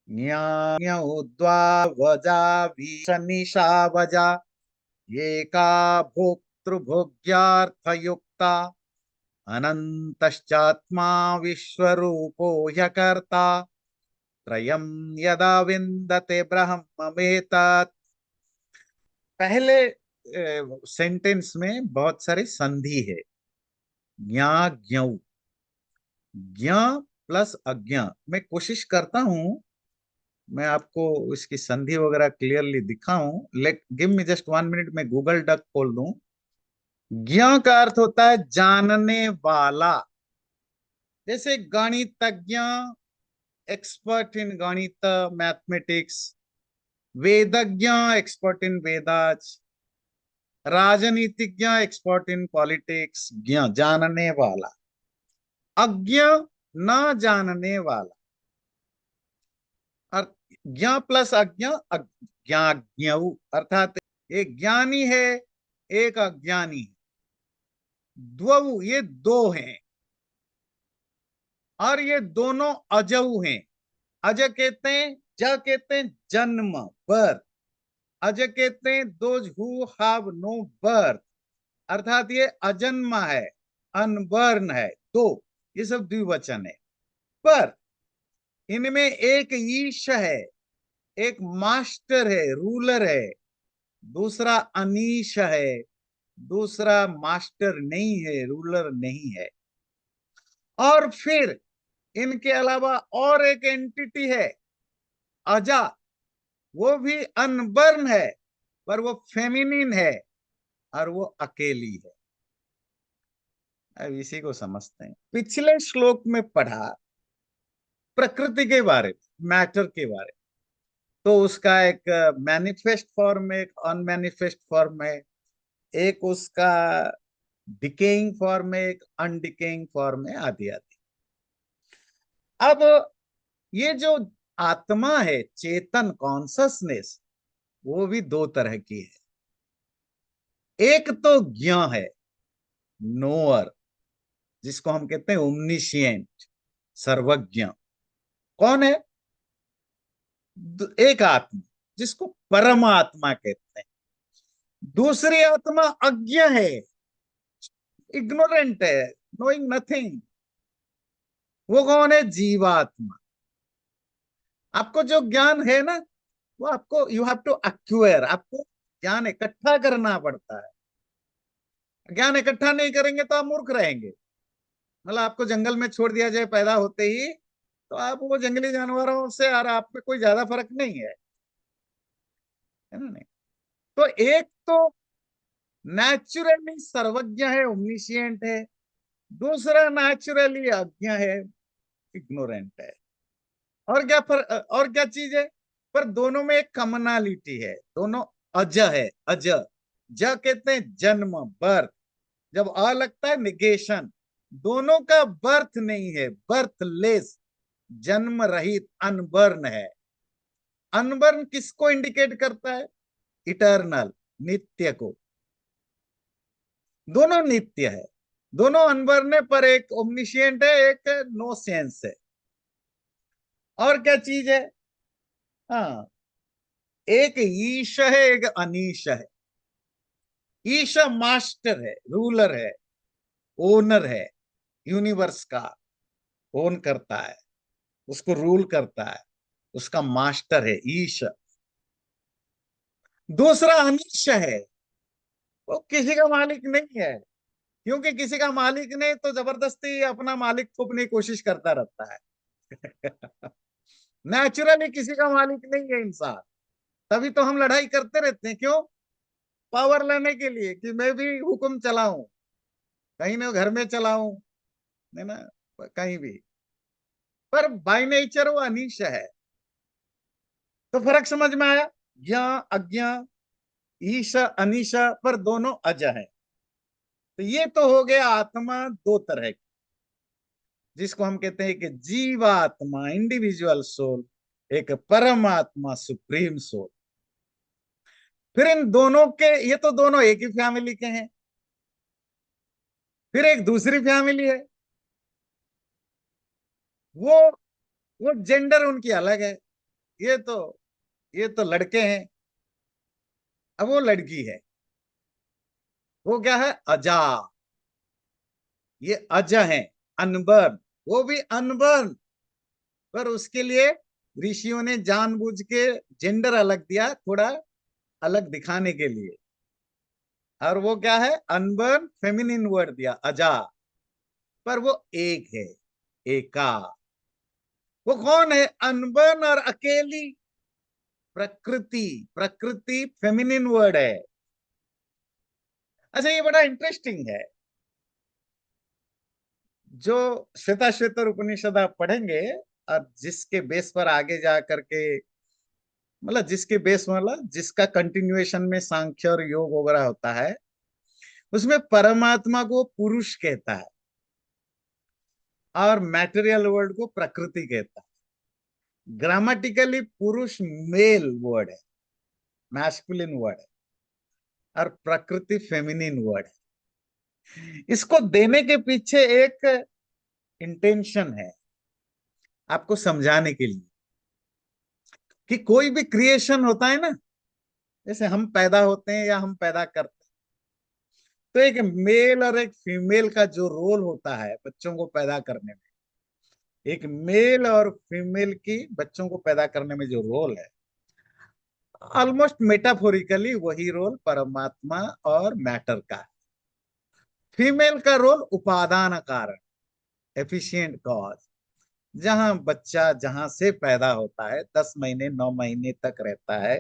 ज्ञान्यौद्वा वजा विशनिशा वजा एका भोक्तृभोग्यार्थयुक्ता अनन्तश्चात्मा विश्वरूपो ह्यकर्ता त्रयं यदा विन्दते ब्रह्ममेतत्। पहले सेंटेंस में बहुत सारी संधि है। ज्ञा ज्ञौ, ज्ञा प्लस अज्ञा। मैं कोशिश करता हूं मैं आपको इसकी संधि वगैरह क्लियरली दिखाऊं। Let give me just 1 minute, मैं गूगल डक खोल दूं। ज्ञा का अर्थ होता है जानने वाला। जैसे गणितज्ञ, एक्सपर्ट इन गणित, मैथमेटिक्स। वेदज्ञ, एक्सपर्ट इन वेदाज। राजनीतिज्ञ, एक्सपर्ट इन पॉलिटिक्स। ज्ञ जानने वाला। अज्ञ न जानने वाला। और ज्ञ प्लस अज्ञ अज्ञाज्ञ, अर्थात एक ज्ञानी है, एक अज्ञानी है। द्वौ, ये दो हैं और ये दोनों अजऊ हैं। अज कहते हैं, ज कहते हैं जन्म, बर्थ। अज कहते हैं those who have no birth, अर्थात ये अजन्मा है, अनबर्न है। दो, ये सब द्विवचन है। पर इनमें एक ईश है, एक मास्टर है, रूलर है। दूसरा अनीश है, दूसरा मास्टर नहीं है, रूलर नहीं है। और फिर इनके अलावा और एक एंटिटी है, अजा। वो भी अनबर्न है, पर वो फेमिनिन है और वो अकेली है। अब इसी को समझते हैं। पिछले श्लोक में पढ़ा प्रकृति के बारे में, मैटर के बारे में। तो उसका एक मैनिफेस्ट फॉर्म है, एक अनमैनिफेस्ट फॉर्म है, एक उसका डिकेइंग फॉर्म है, एक अनडिकेइंग फॉर्म है, आदि आदि। अब ये जो आत्मा है, चेतन, कॉन्शसनेस, वो भी दो तरह की है। एक तो ज्ञ है, नोअर, जिसको हम कहते हैं ओमनिशिएंट, सर्वज्ञ। कौन है? एक आत्मा, जिसको परमात्मा कहते हैं। दूसरी आत्मा अज्ञ है, इग्नोरेंट है, नोइंग नथिंग। वो कौन है? जीवात्मा। आपको जो ज्ञान है ना, वो आपको, यू हैव टू एक्वायर, आपको ज्ञान इकट्ठा करना पड़ता है। ज्ञान इकट्ठा नहीं करेंगे तो आप मूर्ख रहेंगे। मतलब आपको जंगल में छोड़ दिया जाए पैदा होते ही, तो आप वो जंगली जानवरों से और आप में कोई ज्यादा फर्क नहीं है ना? नहीं। तो एक तो नेचुरली सर्वज्ञ है, ओमनिशिएंट है। दूसरा नेचुरली अज्ञ है, इग्नोरेंट है। और क्या और क्या चीज है? पर दोनों में एक कॉमनालिटी है, दोनों अज है, अज। ज कहते हैं जन्म, बर्थ। जब अ लगता है, निगेशन। दोनों का बर्थ नहीं है, बर्थलेस, जन्म रहित, अनबर्न है। अनबर्न किसको इंडिकेट करता है? इटर्नल, नित्य को। दोनों नित्य है, दोनों अनबर्न है, पर एक ओमनिशिएंट है, एक नो सेंस है। और क्या चीज है? हाँ, एक ईश है, एक अनीश है। ईश मास्टर है, रूलर है, ओनर है, यूनिवर्स का ओन करता है, उसको रूल करता है, उसका मास्टर है ईश। दूसरा अनीश है, वो किसी का मालिक नहीं है। क्योंकि किसी का मालिक नहीं तो जबरदस्ती अपना मालिक थोपने की कोशिश करता रहता है। नेचुरली किसी का मालिक नहीं है इंसान। तभी तो हम लड़ाई करते रहते हैं। क्यों? पावर लेने के लिए, कि मैं भी हुक्म चलाऊं, कहीं ना घर में चलाऊं, है ना, कहीं भी। पर बाय नेचर वो अनिश है। तो फर्क समझ में आया? ज्ञ अज्ञ, ईश अनिश, पर दोनों अज है। तो ये तो हो गया आत्मा दो तरह की, जिसको हम कहते हैं कि जीवात्मा, इंडिविजुअल सोल, एक परमात्मा, सुप्रीम सोल। फिर इन दोनों के, ये तो दोनों एक ही फैमिली के हैं। फिर एक दूसरी फैमिली है, वो वो जेंडर उनकी अलग है। ये तो ये तो लड़के हैं, अब वो लड़की है। वो क्या है? अजा। ये अज है, अनबर्न। वो भी अनबर्न, पर उसके लिए ऋषियों ने जानबूझ के जेंडर अलग दिया, थोड़ा अलग दिखाने के लिए। और वो क्या है? अनबर्न, फेमिनिन वर्ड दिया अजा। पर वो एक है, एका। वो कौन है? अनबर्न और अकेली प्रकृति। प्रकृति फेमिनिन वर्ड है। अच्छा, ये बड़ा इंटरेस्टिंग है। जो श्वेताश्वेतर उपनिषद आप पढ़ेंगे, और जिसके बेस पर आगे जा करके, मतलब जिसके बेस, मतलब जिसका कंटिन्यूएशन में सांख्य और योग वगैरह होता है, उसमें परमात्मा को पुरुष कहता है और मैटेरियल वर्ल्ड को प्रकृति कहता है। ग्रामेटिकली पुरुष मेल वर्ड है, मैस्कुलिन वर्ड है, और प्रकृति फेमिनिन वर्ड है। इसको देने के पीछे एक इंटेंशन है, आपको समझाने के लिए कि कोई भी क्रिएशन होता है ना, जैसे हम पैदा होते हैं या हम पैदा करते हैं, तो एक मेल और एक फीमेल का जो रोल होता है बच्चों को पैदा करने में, एक मेल और फीमेल की बच्चों को पैदा करने में जो रोल है, ऑलमोस्ट मेटाफोरिकली वही रोल परमात्मा और मैटर का है। फीमेल का रोल उपादान कारण, एफिशिएंट कॉज। जहां बच्चा जहां से पैदा होता है, 10 महीने 9 महीने तक रहता है,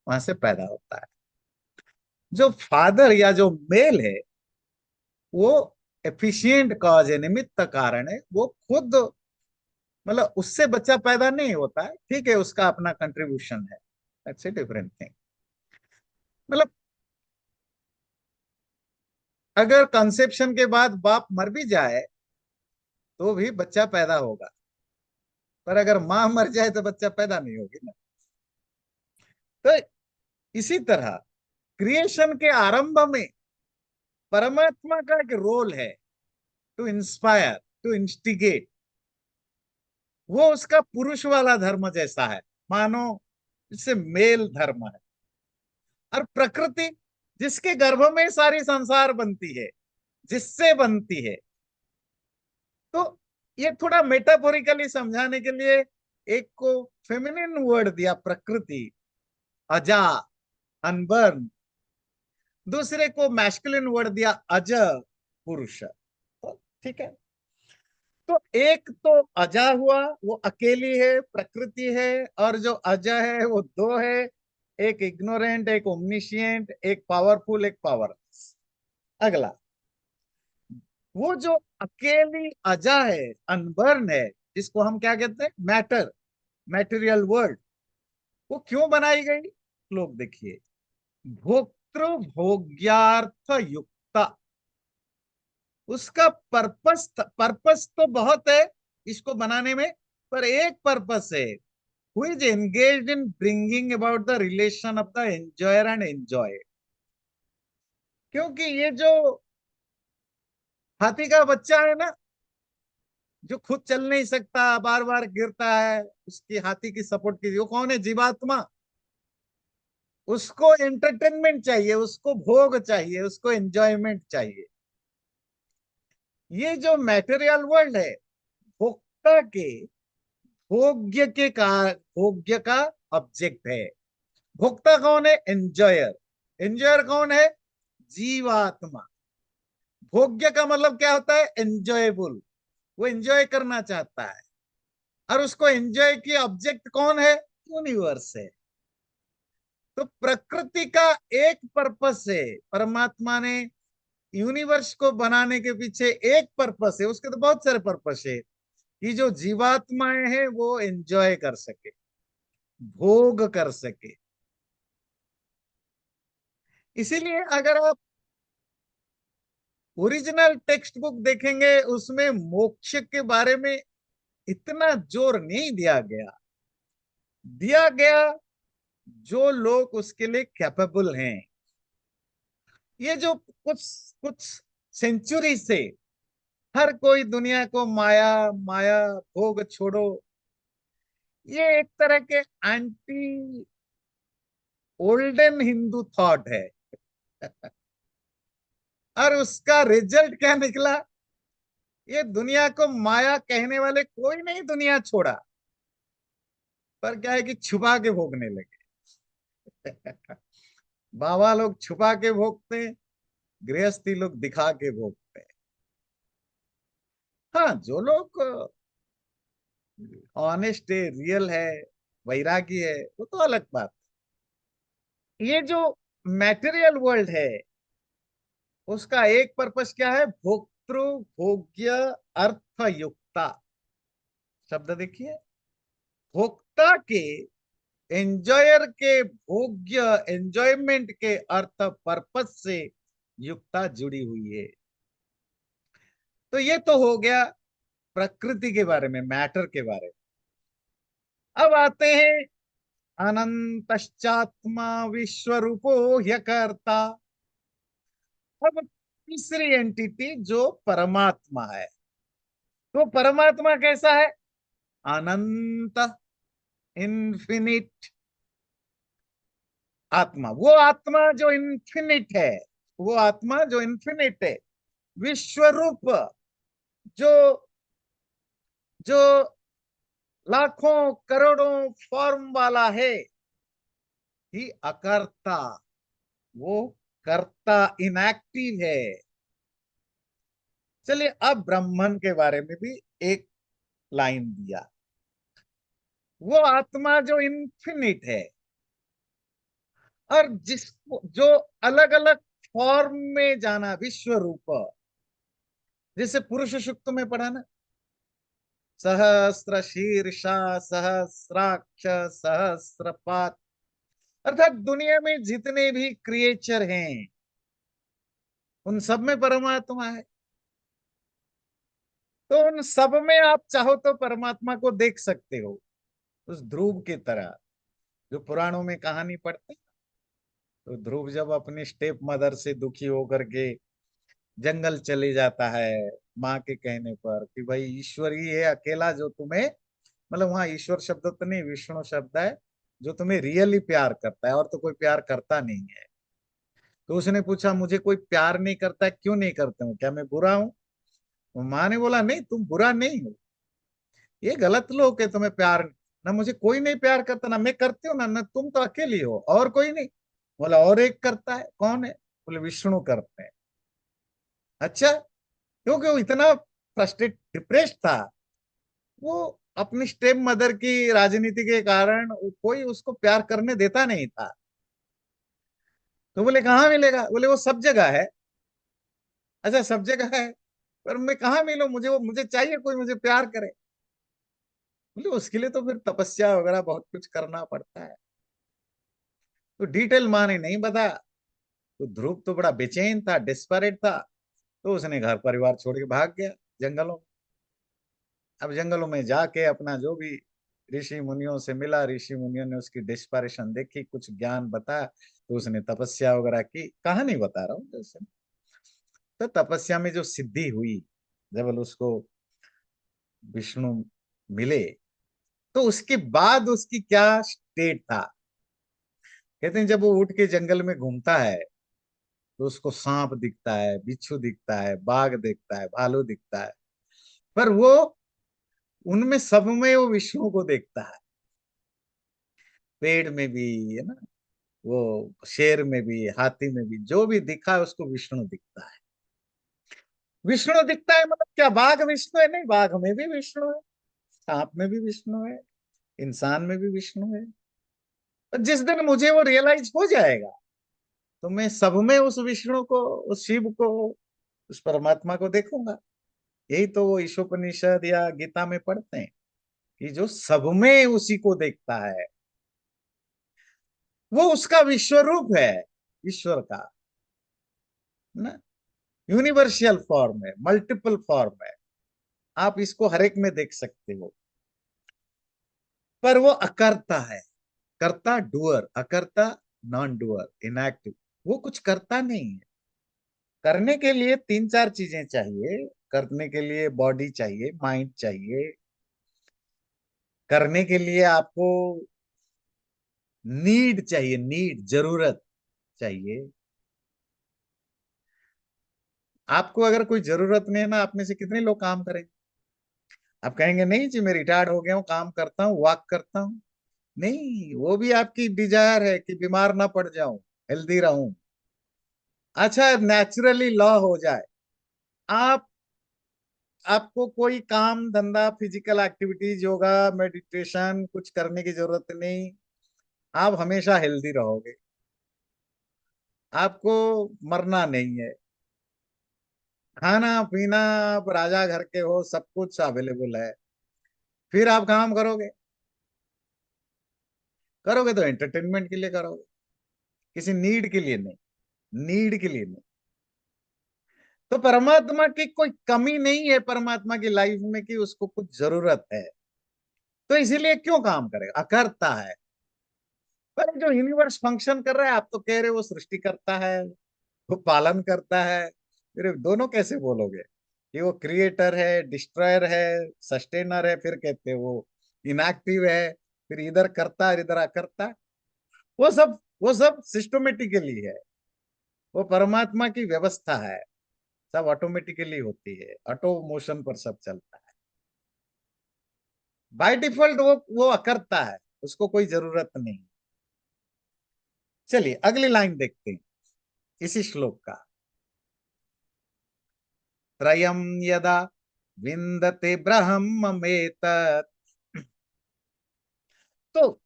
वहां से पैदा होता है। जो फादर या जो मेल है, वो एफिशिएंट कॉज है, निमित्त कारण है। वो खुद, मतलब उससे बच्चा पैदा नहीं होता है, ठीक है, उसका अपना कंट्रीब्यूशन है, दैट्स ए डिफरेंट थिंग। मतलब अगर कंसेप्शन के बाद बाप मर भी जाए तो भी बच्चा पैदा होगा, पर अगर माँ मर जाए तो बच्चा पैदा नहीं होगी ना। तो इसी तरह क्रिएशन के आरंभ में परमात्मा का एक रोल है, टू इंस्पायर, टू इंस्टिगेट। वो उसका पुरुष वाला धर्म जैसा है, मानो इससे मेल धर्म है। और प्रकृति, जिसके गर्भ में सारी संसार बनती है, जिससे बनती है। तो ये थोड़ा मेटाफोरिकली समझाने के लिए एक को फेमिनिन वर्ड दिया प्रकृति, अजा, अनबर्न। दूसरे को मैस्कुलिन वर्ड दिया अज, पुरुष। तो ठीक है। तो एक तो अजा हुआ, वो अकेली है, प्रकृति है। और जो अजा है वो दो है, एक इग्नोरेंट, एक ओमनिशियंट, एक पावरफुल, एक पावरलेस। अगला, वो जो अकेली अजा है, अनबर्न है, जिसको हम क्या कहते हैं? Matter, material world. वो क्यों बनाई गई? लोग देखिए, भोक्तृ भोग्यार्थ युक्ता। उसका पर्पस तो बहुत है इसको बनाने में, पर एक पर्पस है, who is engaged in bringing about the relation of the enjoyer and enjoy. क्योंकि ये जो हाथी का बच्चा है ना, जो खुद चल नहीं सकता, बार बार गिरता है, उसकी हाथी की सपोर्ट की, वो कौन है? जीवात्मा। उसको एंटरटेनमेंट चाहिए, उसको भोग चाहिए, उसको एंजॉयमेंट चाहिए। ये जो मैटेरियल वर्ल्ड है, भोक्ता के, भोग्य के का, भोग्य का ऑब्जेक्ट है। भोक्ता कौन है? एंजॉयर। एंजॉयर कौन है? जीवात्मा। भोग्य का मतलब क्या होता है? एंजॉयबल। वो एंजॉय करना चाहता है। और उसको एंजॉय की ऑब्जेक्ट कौन है? यूनिवर्स है। तो प्रकृति का एक पर्पस है, परमात्मा ने यूनिवर्स को बनाने के पीछे एक पर्पस है, उसके तो बहुत सारे पर्पस है, कि जो जीवात्माएं हैं वो एंजॉय कर सके, भोग कर सके। इसीलिए अगर आप ओरिजिनल टेक्स्ट बुक देखेंगे, उसमें मोक्ष के बारे में इतना जोर नहीं दिया गया। दिया गया जो लोग उसके लिए कैपेबल हैं। ये जो कुछ कुछ सेंचुरी से हर कोई दुनिया को माया, माया, भोग छोड़ो, ये एक तरह के एंटी ओल्डन हिंदू थॉट है। और उसका रिजल्ट क्या निकला? ये दुनिया को माया कहने वाले कोई नहीं दुनिया छोड़ा, पर क्या है कि छुपा के भोगने लगे। बाबा लोग छुपा के भोगते हैं, गृहस्थी लोग दिखा के भोगते हैं। हाँ, जो लोग ऑनेस्ट है, रियल है, वैरागी है, वो तो अलग बात है। ये जो मैटेरियल वर्ल्ड है, उसका एक पर्पस क्या है? भोक्तृ भोग्य अर्थयुक्ता। शब्द देखिए, भोक्ता के, एंजॉयर के, भोग्य एंजॉयमेंट के अर्थ पर्पस से युक्ता जुड़ी हुई है। तो ये तो हो गया प्रकृति के बारे में, मैटर के बारे में। अब आते हैं अनंतश्चात्मा विश्वरूपो ह्यकर्ता। अब तीसरी एंटिटी जो परमात्मा है। तो परमात्मा कैसा है? अनंत, इन्फिनिट आत्मा। वो आत्मा जो इन्फिनिट है, वो आत्मा जो इन्फिनिट है। विश्वरूप, जो जो लाखों करोड़ों फॉर्म वाला है, ही अकर्ता, वो कर्ता, इनएक्टिव है। चलिए, अब ब्रह्मन के बारे में भी एक लाइन दिया। वो आत्मा जो इन्फिनिट है, और जिसको जो अलग अलग फॉर्म में जाना, विश्व रूप। जैसे पुरुष सूक्त में पढ़ा ना, सहस्र शीर्षा सहस्राक्ष सहस्रपात। अर्थात दुनिया में जितने भी क्रिएचर हैं, उन सब में परमात्मा है। तो उन सब में आप चाहो तो परमात्मा को देख सकते हो, उस ध्रुव की तरह। जो पुराणों में कहानी पढ़ते हैं, तो ध्रुव जब अपनी स्टेप मदर से दुखी होकर के जंगल चले जाता है, माँ के कहने पर कि भाई ईश्वर ही है अकेला जो तुम्हें, मतलब वहां ईश्वर शब्द तो नहीं, विष्णु शब्द है, जो तुम्हें रियली प्यार करता है, और तो कोई प्यार करता नहीं है। तो उसने पूछा, मुझे कोई प्यार नहीं करता है, क्यों नहीं करते हो, क्या मैं बुरा हूं? तो माँ ने बोला, नहीं, तुम बुरा नहीं हो। ये गलत लोग है, तुम्हें प्यार, ना मुझे कोई नहीं प्यार करता, ना मैं करती हूँ, ना तुम तो अकेली हो, और कोई नहीं। बोला, और एक करता है, कौन है? बोले, विष्णु करते हैं। अच्छा, क्योंकि वो इतना फ्रस्ट्रेट डिप्रेस्ड था, वो अपनी स्टेप मदर की राजनीति के कारण कोई उसको प्यार करने देता नहीं था। तो बोले, कहाँ मिलेगा? बोले, वो सब जगह है। अच्छा, सब जगह है, पर मैं कहाँ मिलूं? मुझे चाहिए कोई मुझे प्यार करे। बोले, उसके लिए तो फिर तपस्या वगैरह बहुत कुछ करना पड़ता है। तो डिटेल माँ ने नहीं बताया। तो ध्रुव तो बड़ा बेचैन था, डिस्परेट था। तो उसने घर परिवार छोड़ के भाग गया जंगलों में। अब जंगलों में जाके अपना जो भी ऋषि मुनियों से मिला, ऋषि मुनियों ने उसकी डिस्परेशन देखी, कुछ ज्ञान बताया, तो उसने तपस्या वगैरह की, कहानी बता रहा हूँ जैसे। तो तपस्या में जो सिद्धि हुई, जब उसको विष्णु मिले, तो उसके बाद उसकी क्या स्टेट था? कहते हैं, जब वो उठ के जंगल में घूमता है, तो उसको सांप दिखता है, बिच्छू दिखता है, बाघ दिखता है, भालू दिखता है, पर वो उनमें सब में वो विष्णु को देखता है। पेड़ में भी है ना, वो शेर में भी, हाथी में भी, जो भी दिखा है उसको विष्णु दिखता है। विष्णु दिखता है मतलब क्या बाघ विष्णु है? नहीं, बाघ में भी विष्णु है, सांप में भी विष्णु है, इंसान में भी विष्णु है। और जिस दिन मुझे वो रियलाइज हो जाएगा, तो मैं सब में उस विष्णु को, उस शिव को, उस परमात्मा को देखूंगा। यही तो वो ईशोपनिषद या गीता में पढ़ते हैं, कि जो सब में उसी को देखता है, वो उसका विश्व रूप है, ईश्वर का ना। यूनिवर्सल फॉर्म है, मल्टीपल फॉर्म है, आप इसको हर एक में देख सकते हो। पर वो अकर्ता है। कर्ता डूअर, अकर्ता नॉन डूअर, इनएक्टिव। वो कुछ करता नहीं है। करने के लिए तीन चार चीजें चाहिए। करने के लिए बॉडी चाहिए, माइंड चाहिए, करने के लिए आपको नीड चाहिए, नीड, जरूरत चाहिए। आपको अगर कोई जरूरत नहीं है ना, आप में से कितने लोग काम करेंगे? आप कहेंगे नहीं जी मैं रिटायर्ड हो गया हूँ, काम करता हूँ, वॉक करता हूँ। नहीं, वो भी आपकी डिजायर है कि बीमार ना पड़ जाऊं, हेल्दी रहूं। अच्छा, नेचुरली लॉ हो जाए। आप आपको कोई काम धंधा, फिजिकल एक्टिविटीज, योगा, मेडिटेशन कुछ करने की जरूरत नहीं। आप हमेशा हेल्दी रहोगे। आपको मरना नहीं है। खाना पीना, आप राजा घर के हो, सब कुछ अवेलेबल है। फिर आप काम करोगे। करोगे तो एंटरटेनमेंट के लिए करोगे, किसी नीड के लिए नहीं। नीड के लिए नहीं। तो परमात्मा की कोई कमी नहीं है परमात्मा की लाइफ में कि उसको कुछ जरूरत है। तो इसीलिए क्यों काम करेगा? अकर्ता है। पर जो यूनिवर्स फंक्शन कर रहा है, आप तो कह रहे हो वो सृष्टि करता है, वो पालन करता है। फिर दोनों कैसे बोलोगे कि वो क्रिएटर है, डिस्ट्रॉयर है, सस्टेनर है, फिर कहते हो वो इनएक्टिव है, फिर इधर करता है इधर अकर्ता है। वो सब सिस्टमेटिकली है। वो परमात्मा की व्यवस्था है। सब ऑटोमेटिकली होती है, ऑटो मोशन पर सब चलता है। बाय डिफॉल्ट वो अकर्ता है, उसको कोई जरूरत नहीं। चलिए अगली लाइन देखते हैं इसी श्लोक का। त्रयं यदा विन्दते ब्रह्ममेतत्। तो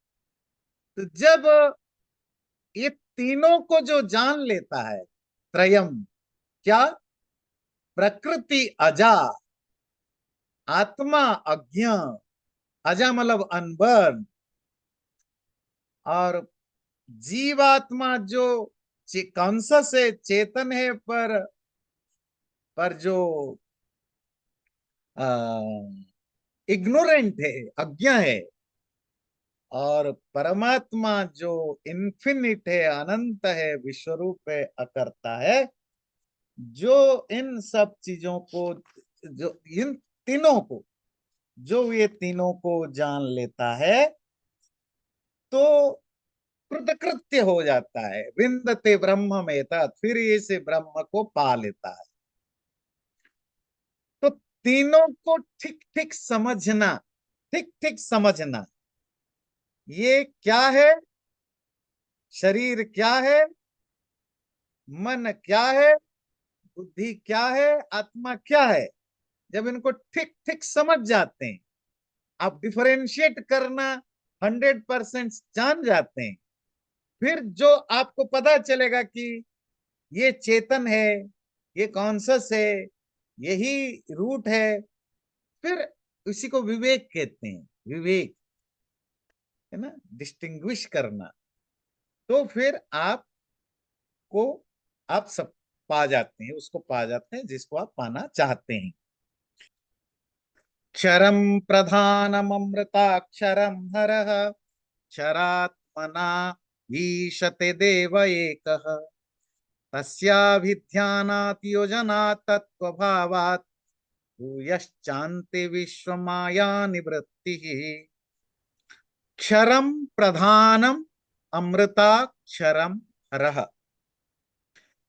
जब ये तीनों को जो जान लेता है, त्रयम क्या? प्रकृति अजा, आत्मा अज्ञ, अजा मतलब अनबर्न, और जीवात्मा जो कॉन्सस है, चेतन है, पर जो इग्नोरेंट है, अज्ञ है। और परमात्मा जो इन्फिनिट है, अनंत है, विश्वरूप है, अकर्ता है, जो इन सब चीजों को, जो इन तीनों को, जो ये तीनों को जान लेता है, तो कृतकृत्य हो जाता है। विन्दते ब्रह्म में तत्, फिर ये से ब्रह्म को पा लेता है। तो तीनों को ठीक ठीक समझना, ठीक ठीक समझना, ये क्या है, शरीर क्या है, मन क्या है, बुद्धि क्या है, आत्मा क्या है। जब इनको ठीक ठीक समझ जाते हैं, आप डिफरेंशिएट करना 100% जान जाते हैं, फिर जो आपको पता चलेगा कि ये चेतन है, ये कॉन्सस है, यही रूट है, फिर इसी को विवेक कहते हैं। विवेक है ना, डिस्टिंग्विश करना। तो फिर को आप सब पा जाते हैं, उसको पा जाते हैं जिसको आप पाना चाहते हैं। क्षरम प्रधानमृताक्षरम हरः, क्षरात्मना ईशते देव एकः, तस्याभिध्यानात् योजनात् तत्त्वभावात् भूयश्चान्ति विश्वमाया निवृत्तिः। क्षरम प्रधानम अमृताक्षरम हरः।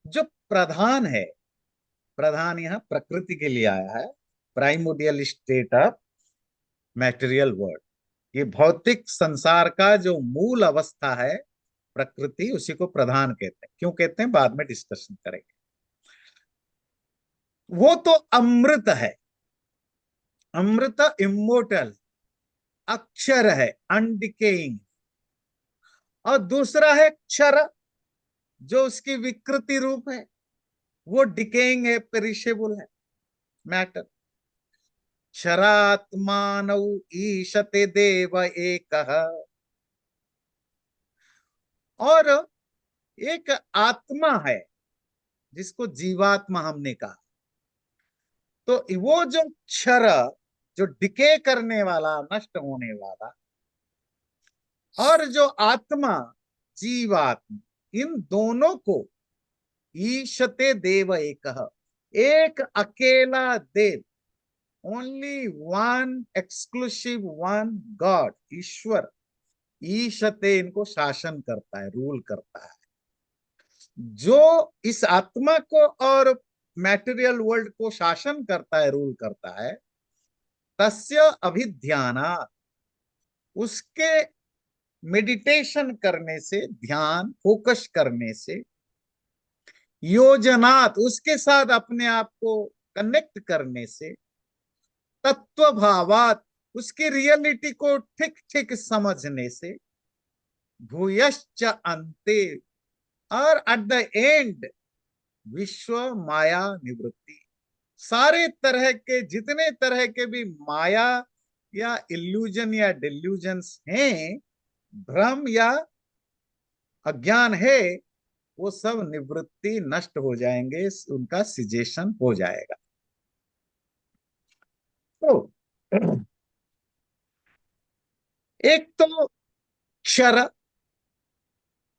जो प्रधान है, प्रधान यहां प्रकृति के लिए आया है, primordial state of material world. ये भौतिक संसार का जो मूल अवस्था है, प्रकृति, उसी को प्रधान कहते हैं। क्यों कहते हैं, बाद में डिस्कशन करेंगे। वो तो अमृत है। अमृत इमोर्टल, अक्षर है, अनडिकेइंग। और दूसरा है क्षर, जो उसकी विकृति रूप है, वो डिकेइंग है, पेरिशेबल है, मैटर। क्षरात्मानौ ईशते देव एकः। और एक आत्मा है जिसको जीवात्मा हमने कहा। तो वो जो क्षर, जो डिके करने वाला, नष्ट होने वाला, और जो आत्मा, जीवात्मा, इन दोनों को ईशते देव एक, एक अकेला देव, only one exclusive one god, ईश्वर, ईशते इनको शासन करता है, रूल करता है। जो इस आत्मा को और मैटेरियल वर्ल्ड को शासन करता है, रूल करता है, तस्य अभिध्याना, उसके मेडिटेशन करने से, ध्यान फोकस करने से, योजनात उसके साथ अपने आप को कनेक्ट करने से, तत्व भावात उसकी रियलिटी को ठीक ठीक समझने से, भूयश्च अंते, और एट द एंड विश्व माया निवृत्ति, सारे तरह के जितने तरह के भी माया या इल्यूजन या डिल्यूजन्स हैं, भ्रम या अज्ञान है, वो सब निवृत्ति नष्ट हो जाएंगे, उनका सिजेशन हो जाएगा। तो एक तो क्षर,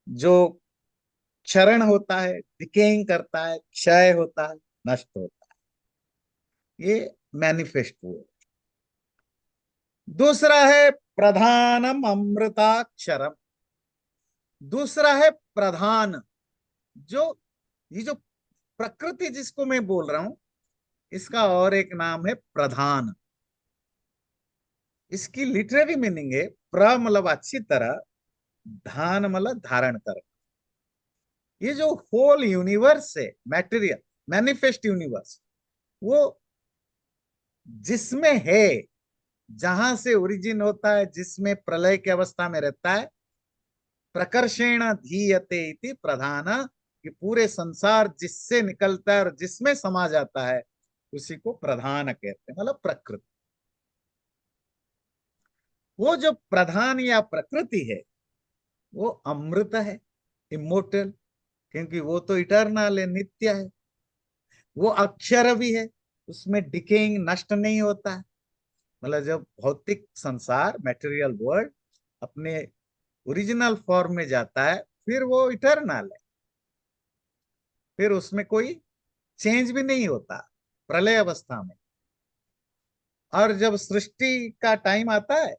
जो क्षरण होता है, डिकेइंग करता है, क्षय होता है, नष्ट होता है, ये मैनिफेस्ट हुआ। दूसरा है प्रधानम अमृताक्षरम, दूसरा है प्रधान, जो ये जो प्रकृति जिसको मैं बोल रहा हूं, इसका और एक नाम है प्रधान। इसकी लिटरेरी मीनिंग है प्र मतलब अच्छी तरह, धान मतलब धारण कर। ये जो होल यूनिवर्स है, मैटेरियल मैनिफेस्ट यूनिवर्स, वो जिसमें है, जहां से ओरिजिन होता है, जिसमें प्रलय की अवस्था में रहता है, प्रकर्षेण धीयते इति प्रधान, कि पूरे संसार जिससे निकलता है और जिसमें समा जाता है, उसी को प्रधान कहते हैं, मतलब प्रकृति। वो जो प्रधान या प्रकृति है, वो अमृत है, इमोर्टल, क्योंकि वो तो इटर्नल है, नित्य है। वो अक्षर भी है, उसमें डिकेइंग नष्ट नहीं होता है। मतलब जब भौतिक संसार मटेरियल वर्ल्ड अपने ओरिजिनल फॉर्म में जाता है, फिर वो इटर्नल है, फिर उसमें कोई चेंज भी नहीं होता प्रलय अवस्था में। और जब सृष्टि का टाइम आता है,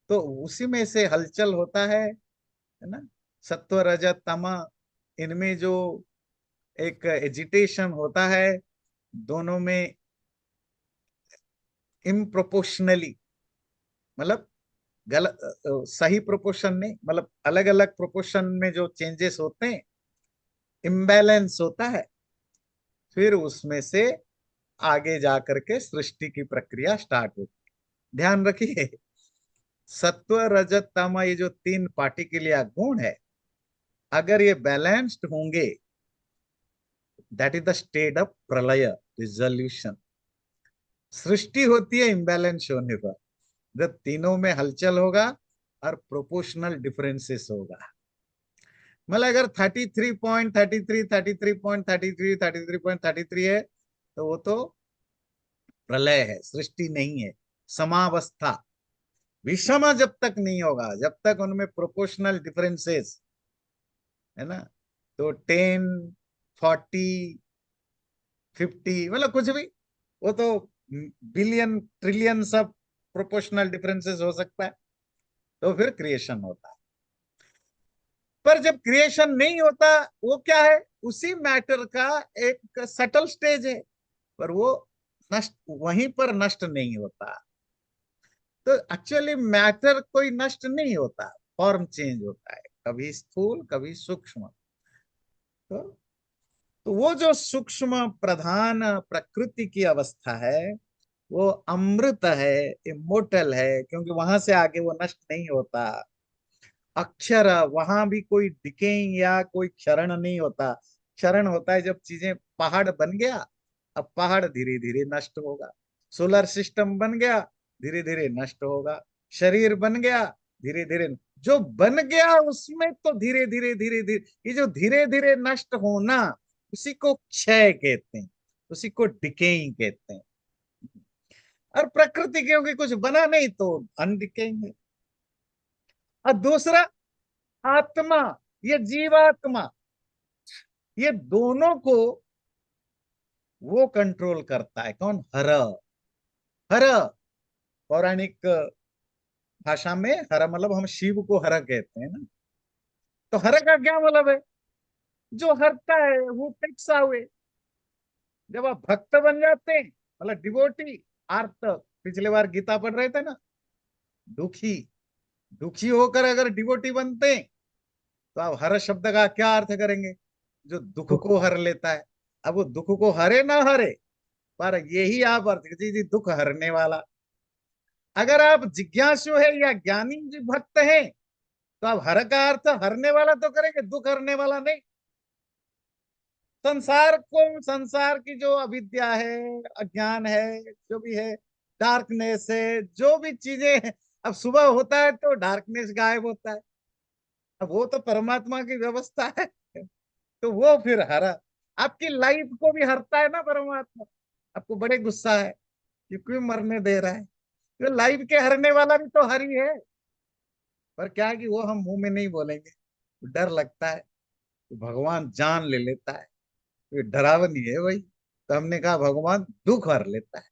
तो उसी में से हलचल होता है ना, सत्व रजत तम, इनमें जो एक एजिटेशन होता है, दोनों में इम्प्रोपोर्शनली, मतलब गलत, सही प्रोपोर्शन नहीं, मतलब अलग अलग प्रोपोर्शन में जो चेंजेस होते हैं, इम्बैलेंस होता है, फिर उसमें से आगे जाकर के सृष्टि की प्रक्रिया स्टार्ट होती है। ध्यान रखिए, सत्व रजत तम, ये जो तीन पार्टिकुलर गुण है, अगर ये बैलेंस्ड होंगे, that is the state of प्रलय रिजोल्यूशन। सृष्टि होती है इम्बैलेंस होने पर, जब तीनों में हलचल होगा और प्रोपोर्शनल डिफरेंसेस होगा। मतलब अगर 33.33 33.33 33.33 है, तो वो तो प्रलय है, सृष्टि नहीं है, समावस्था। विषम जब तक नहीं होगा, जब तक उनमें प्रोपोर्शनल डिफरेंसेस है ना, तो 10 40 50 मतलब कुछ भी, वो तो बिलियन ट्रिलियन सब प्रोपोर्शनल डिफरेंसेस हो सकता है, तो फिर क्रिएशन होता है। पर जब क्रिएशन नहीं होता, वो क्या है, उसी मैटर का एक सटल स्टेज है, पर वो नष्ट वहीं पर नष्ट नहीं होता। तो एक्चुअली मैटर कोई नष्ट नहीं होता, फॉर्म चेंज होता है, कभी स्थूल कभी सूक्ष्म। तो, तो वो जो सूक्ष्म प्रधान प्रकृति की अवस्था है, वो अमृत है, इमोर्टल है, क्योंकि वहां से आगे वो नष्ट नहीं होता। अक्षर, वहां भी कोई डिकेइंग या कोई क्षरण नहीं होता। क्षरण होता है जब चीजें, पहाड़ बन गया, अब पहाड़ धीरे धीरे नष्ट होगा। सोलर सिस्टम बन गया, धीरे धीरे नष्ट होगा। शरीर बन गया, धीरे धीरे, जो बन गया उसमें तो धीरे धीरे धीरे धीरे, ये जो धीरे धीरे नष्ट होना, उसी को क्षय कहते हैं, उसी को डिकेइंग कहते हैं। और प्रकृति क्योंकि कुछ बना नहीं, तो अनडिकेइंग है। और दूसरा आत्मा, ये जीवात्मा, ये दोनों को वो कंट्रोल करता है, कौन, हर। हर, पौराणिक भाषा में हर मतलब हम शिव को हर कहते हैं ना। तो हर का क्या मतलब है? जो हरता है वो टेक्स अवे। जब आप भक्त बन जाते हैं, मतलब डिवोटी, आर्त, पिछले बार गीता पढ़ रहे थे ना, दुखी, दुखी होकर अगर डिवोटी बनते हैं, तो आप हर शब्द का क्या अर्थ करेंगे? जो दुख दुख। को हर लेता है। अब वो दुख को हरे ना हरे, पर यही आप अर्थ, जी जी दुख हरने वाला। अगर आप जिज्ञासु है या ज्ञानी जी भक्त हैं, तो आप हर का अर्थ हरने वाला तो करेंगे, दुख हरने वाला नहीं। संसार को, संसार की जो अविद्या है, अज्ञान है, जो भी है, डार्कनेस है, जो भी चीजें हैं, अब सुबह होता है तो डार्कनेस गायब होता है। अब वो तो परमात्मा की व्यवस्था है। तो वो फिर हरा, आपकी लाइफ को भी हरता है ना परमात्मा। आपको बड़े गुस्सा है कि क्यों मरने दे रहा है, तो लाइफ के हरने वाला भी तो हरी है। पर क्या है कि वो हम मुंह में नहीं बोलेंगे, डर लगता है, तो भगवान जान ले लेता है। तो ये डरावनी है भाई। तो हमने कहा भगवान दुख हर लेता है।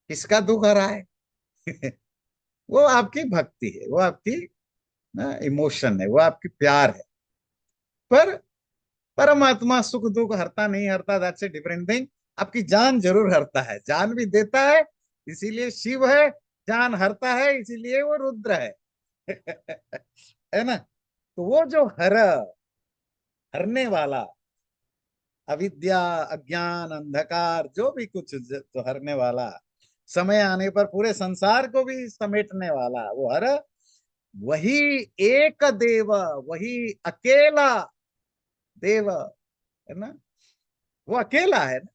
किसका दुख हरा है? वो आपकी भक्ति है, वो आपकी ना इमोशन है, वो आपकी प्यार है। पर परमात्मा सुख दुख हरता नहीं हरता, दैट्स ए डिफरेंट थिंग। आपकी जान जरूर हरता है, जान भी देता है, इसीलिए शिव है। जान हरता है, इसीलिए वो रुद्र है। है ना? तो वो जो हरने वाला, अविद्या, अज्ञान, अंधकार, जो भी कुछ जो हरने वाला, समय आने पर पूरे संसार को भी समेटने वाला वो हर, वही एक देव, वही अकेला देव, है ना? वो अकेला है ना।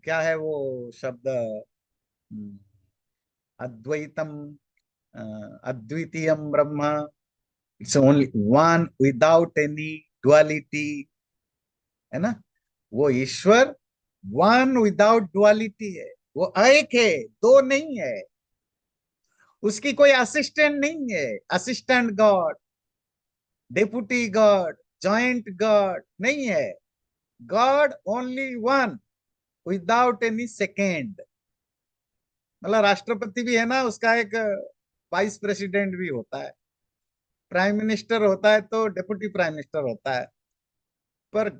क्या है वो शब्द? अद्वैतम, अद्वितीयम ब्रह्म, it's only one without any duality, है ना? वो ईश्वर वन विदाउट डुअलिटी है। वो एक है, दो नहीं है। उसकी कोई असिस्टेंट नहीं है, assistant God, deputy God, joint God नहीं है। God only one, without any second. मतलब राष्ट्रपति भी है ना, उसका एक वाइस प्रेसिडेंट भी होता है, प्राइम मिनिस्टर होता है, तो डेप्यूटी प्राइम मिनिस्टर होता है। पर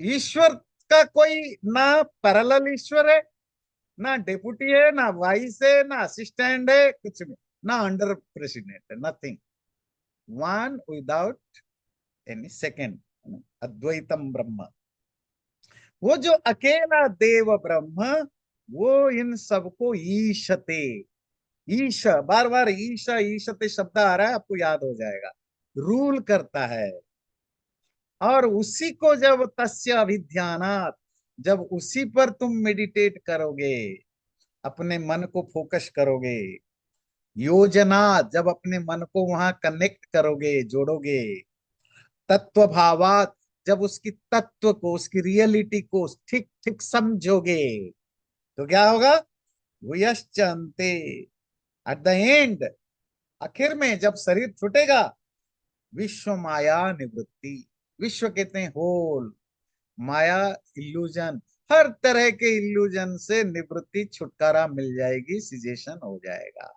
ईश्वर का कोई ना पैरेलल ईश्वर है, ना डेप्यूटी है, ना वाइस है, ना असिस्टेंट है, कुछ नहीं, ना अंडर प्रेसिडेंट है, nothing. One without any second, अद्वैतम ब्रह्म। वो जो अकेला देव ब्रह्म, वो इन सबको ईशते, ईश, बार बार ईशा ईशते शब्द आ रहा है, आपको याद हो जाएगा। रूल करता है। और उसी को जब तस्य अभिध्यानात, जब उसी पर तुम मेडिटेट करोगे, अपने मन को फोकस करोगे, योजना, जब अपने मन को वहां कनेक्ट करोगे, जोड़ोगे, तत्व भावात, जब उसकी तत्व को, उसकी रियलिटी को ठीक ठीक समझोगे, तो क्या होगा? वयश्च अन्ते, एट द एंड, आखिर में जब शरीर छूटेगा, विश्व माया निवृत्ति। विश्व कहते हैं होल, माया इल्यूजन, हर तरह के इल्यूजन से निवृत्ति, छुटकारा मिल जाएगी, सिजेशन हो जाएगा।